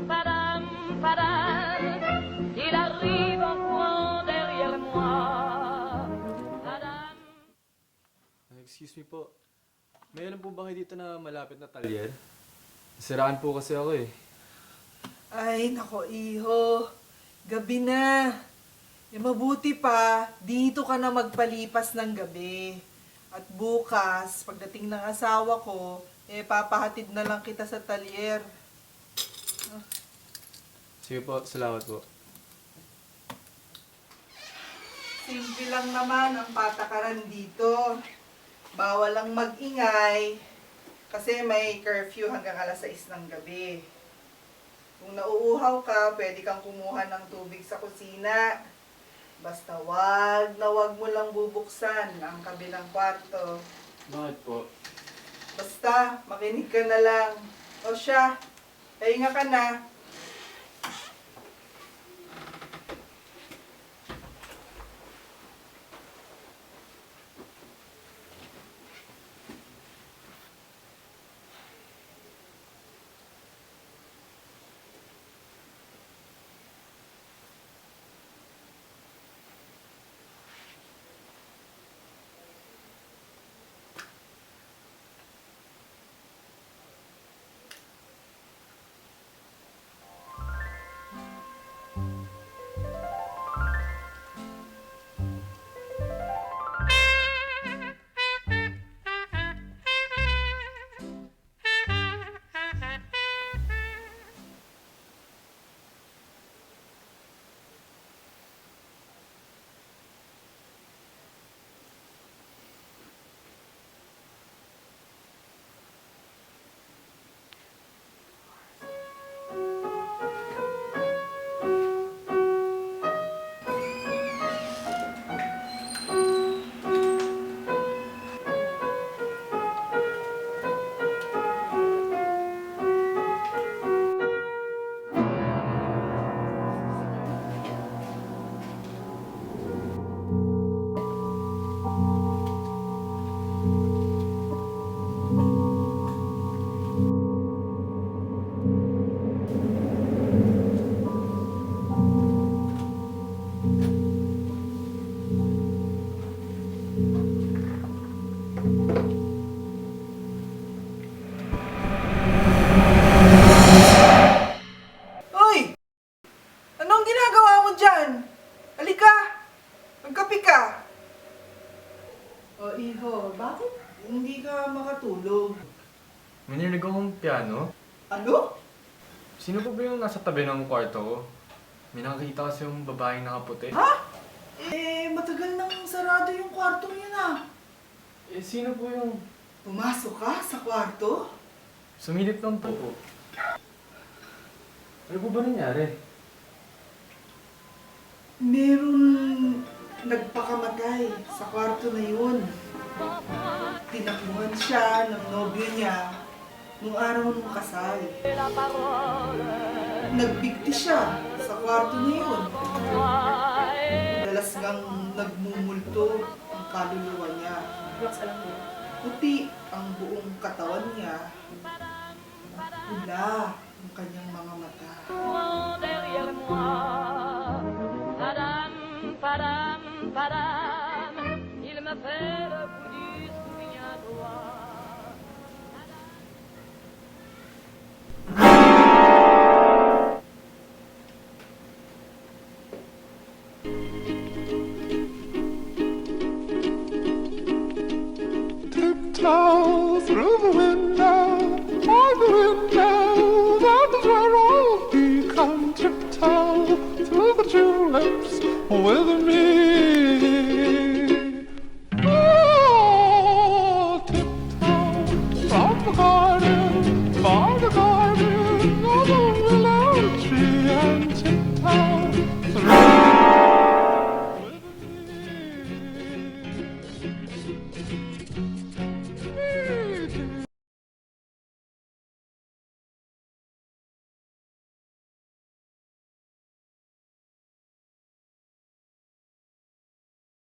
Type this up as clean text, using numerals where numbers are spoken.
padam, padam, il arrive en courant derrière moi. Padam. Excuse me po. May alam po ba kayo dito na malapit na talyer? Siraan po kasi ako eh. Ay, nako, iho. Gabi na. Mabuti pa, dito ka na magpalipas ng gabi. At bukas, pagdating ng asawa ko, papahatid na lang kita sa talyer. Sige po, salamat po. Simple lang naman ang patakaran dito. Bawal lang mag-ingay kasi may curfew hanggang alas 6 ng gabi. Kung nauuhaw ka, pwede kang kumuha ng tubig sa kusina. Basta wag mo lang bubuksan ang kabilang kwarto. Bakit po? Basta, makinig ka na lang. O siya, pahinga ka na. Uy! Anong ginagawa mo dyan? Halika! Magkape ka! O, iho, bakit hindi ka makatulog? May narinig akong piano. Ano? Sino po ba yung nasa tabi ng kwarto ko? May nakakita kasi yung babaeng nakaputi. Ha? Matagal nang sarado yung kwartong yun ah. Eh, sino po yung Pumasok ka sa kwarto? sumilip ng po? Ano po ba nangyari? Meron nagpakamatay sa kwarto na yun. Tinakuhan siya ng nobyo niya nung araw ng kasal. La parole, Nagbigti siya sa kwarto na yun. moi, Madalas ngang nagmumulto ang kaluluwa niya. Puti ang buong katawan niya. Pula ang kanyang mga mata. courant derrière moi. Padam, padam, padam, il me fait le coup du souviens-toi. Tiptoe through the window, all the windows of the world become tiptoe through the tulips with me.